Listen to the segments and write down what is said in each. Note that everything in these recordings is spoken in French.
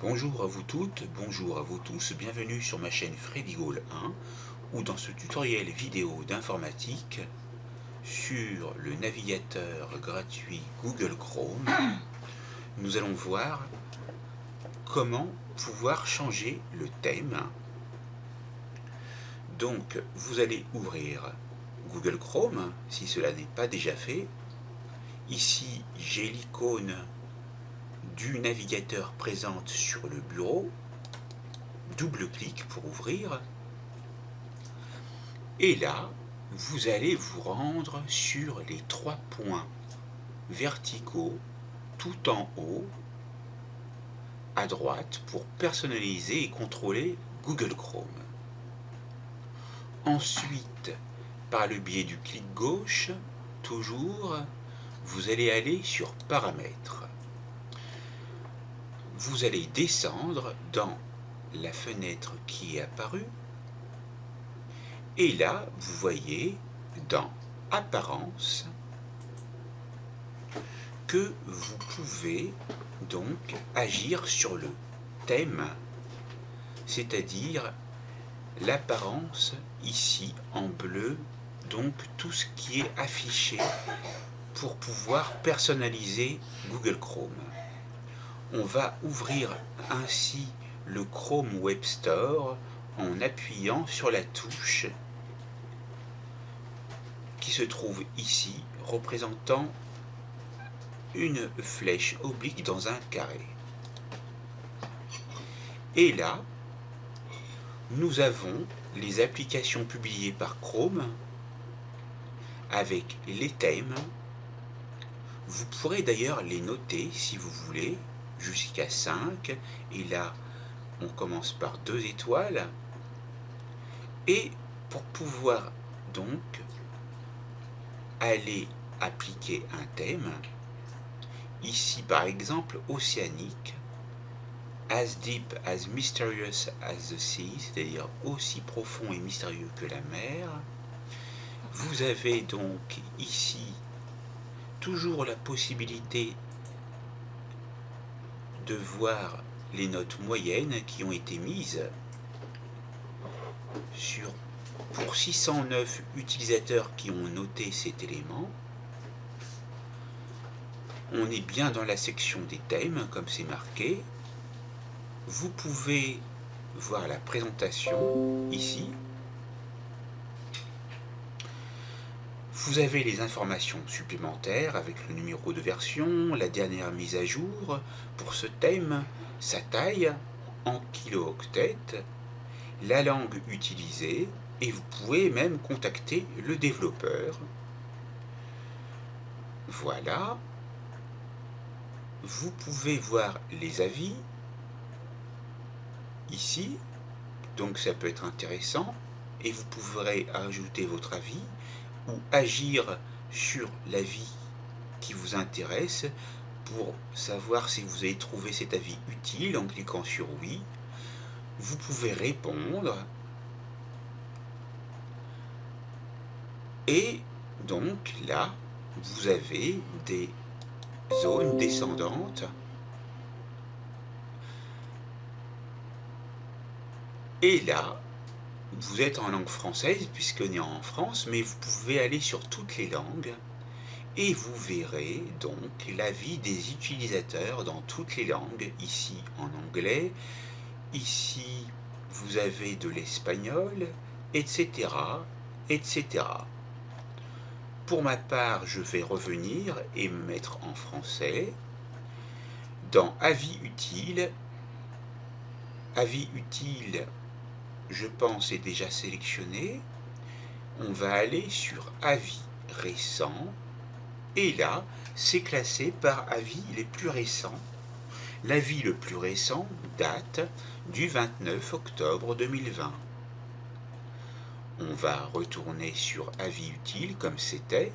Bonjour à vous toutes, bonjour à vous tous, bienvenue sur ma chaîne Freddy Gall 1 ou dans ce tutoriel vidéo d'informatique sur le navigateur gratuit Google Chrome, nous allons voir comment pouvoir changer le thème. Donc vous allez ouvrir Google Chrome si cela n'est pas déjà fait. Ici j'ai l'icône du navigateur présente sur le bureau. Double-clic pour ouvrir. Et là, vous allez vous rendre sur les 3 points verticaux tout en haut à droite pour personnaliser et contrôler Google Chrome. Ensuite, par le biais du clic gauche, toujours, vous allez aller sur Paramètres. Vous allez descendre dans la fenêtre qui est apparue. Et là, vous voyez dans Apparence que vous pouvez donc agir sur le thème, c'est-à-dire l'apparence ici en bleu, donc tout ce qui est affiché pour pouvoir personnaliser Google Chrome. On va ouvrir ainsi le Chrome Web Store en appuyant sur la touche qui se trouve ici, représentant une flèche oblique dans un carré. Et là, nous avons les applications publiées par Chrome avec les thèmes. Vous pourrez d'ailleurs les noter si vous voulez, jusqu'à 5. Et là, on commence par 2 étoiles. Et pour pouvoir donc aller appliquer un thème, ici par exemple océanique, as deep as mysterious as the sea, c'est-à-dire aussi profond et mystérieux que la mer. Vous avez donc ici toujours la possibilité de voir les notes moyennes qui ont été mises pour 609 utilisateurs qui ont noté cet élément. On est bien dans la section des thèmes, comme c'est marqué. Vous pouvez voir la présentation ici. Vous avez les informations supplémentaires avec le numéro de version, la dernière mise à jour pour ce thème, sa taille en kilo-octets, la langue utilisée, et vous pouvez même contacter le développeur. Voilà. Vous pouvez voir les avis ici, donc ça peut être intéressant, et vous pourrez ajouter votre avis ou agir sur l'avis qui vous intéresse pour savoir si vous avez trouvé cet avis utile en cliquant sur oui. Vous pouvez répondre et donc là vous avez des zones descendantes et là vous êtes en langue française puisqu'on est en France, mais vous pouvez aller sur toutes les langues et vous verrez donc l'avis des utilisateurs dans toutes les langues, ici en anglais, ici vous avez de l'espagnol, etc., etc. Pour ma part, je vais revenir et me mettre en français. Dans avis utile, je pense, est déjà sélectionné. On va aller sur avis récent. Et là, c'est classé par avis les plus récents. L'avis le plus récent date du 29 octobre 2020. On va retourner sur avis utile comme c'était.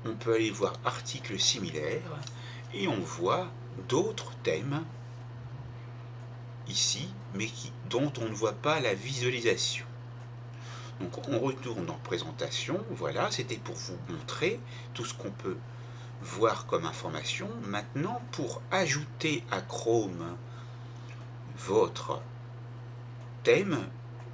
On peut aller voir articles similaires et on voit d'autres thèmes ici, mais dont on ne voit pas la visualisation. Donc on retourne en présentation. Voilà, c'était pour vous montrer tout ce qu'on peut voir comme information. Maintenant, pour ajouter à Chrome votre thème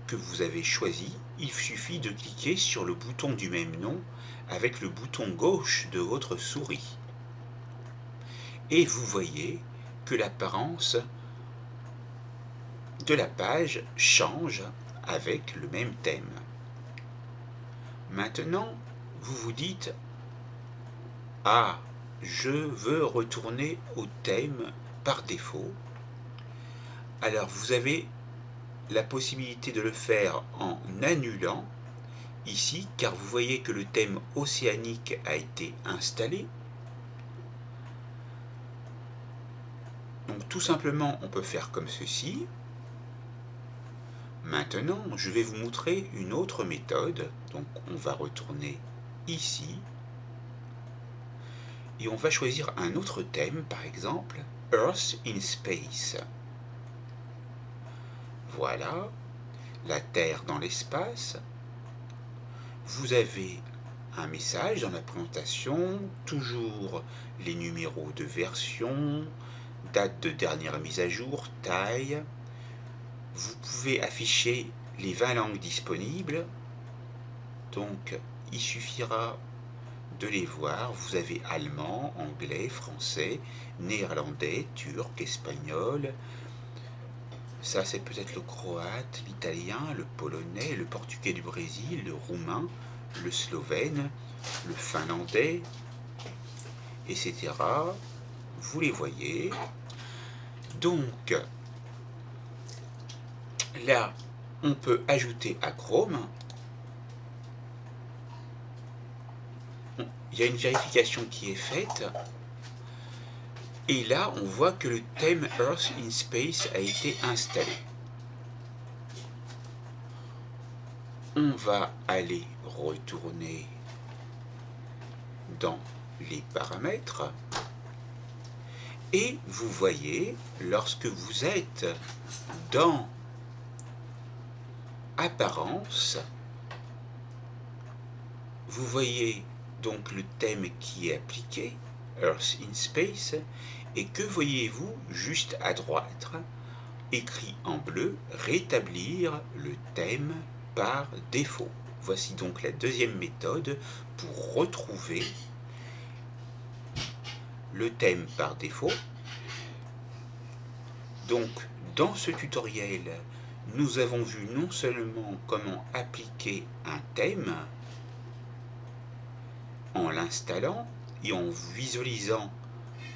que vous avez choisi, il suffit de cliquer sur le bouton du même nom avec le bouton gauche de votre souris. Et vous voyez que l'apparence de la page change avec le même thème. Maintenant, vous vous dites « Ah, je veux retourner au thème par défaut ». Alors vous avez la possibilité de le faire en annulant ici, car vous voyez que le thème océanique a été installé. Donc tout simplement, on peut faire comme ceci. Maintenant, je vais vous montrer une autre méthode. Donc on va retourner ici. Et on va choisir un autre thème, par exemple, Earth in Space. Voilà, la Terre dans l'espace. Vous avez un message dans la présentation, toujours les numéros de version, date de dernière mise à jour, taille. Vous pouvez afficher les 20 langues disponibles. Donc, il suffira de les voir. Vous avez allemand, anglais, français, néerlandais, turc, espagnol. Ça, c'est peut-être le croate, l'italien, le polonais, le portugais du Brésil, le roumain, le slovène, le finlandais, etc. Vous les voyez. Donc, là, on peut ajouter à Chrome. Il y a une vérification qui est faite. Et là, on voit que le thème Earth in Space a été installé. On va aller retourner dans les paramètres. Et vous voyez, lorsque vous êtes dans Apparence, vous voyez donc le thème qui est appliqué, Earth in Space, et que voyez-vous juste à droite, écrit en bleu, rétablir le thème par défaut. Voici donc la deuxième méthode pour retrouver le thème par défaut. Donc, dans ce tutoriel, nous avons vu non seulement comment appliquer un thème en l'installant et en visualisant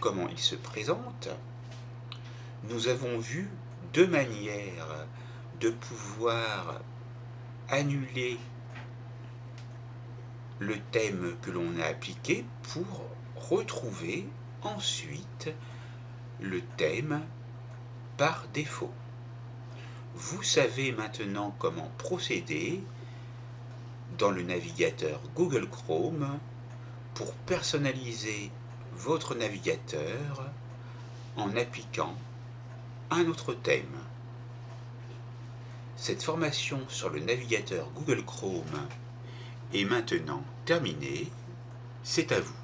comment il se présente, nous avons vu deux manières de pouvoir annuler le thème que l'on a appliqué pour retrouver ensuite le thème par défaut. Vous savez maintenant comment procéder dans le navigateur Google Chrome pour personnaliser votre navigateur en appliquant un autre thème. Cette formation sur le navigateur Google Chrome est maintenant terminée. C'est à vous.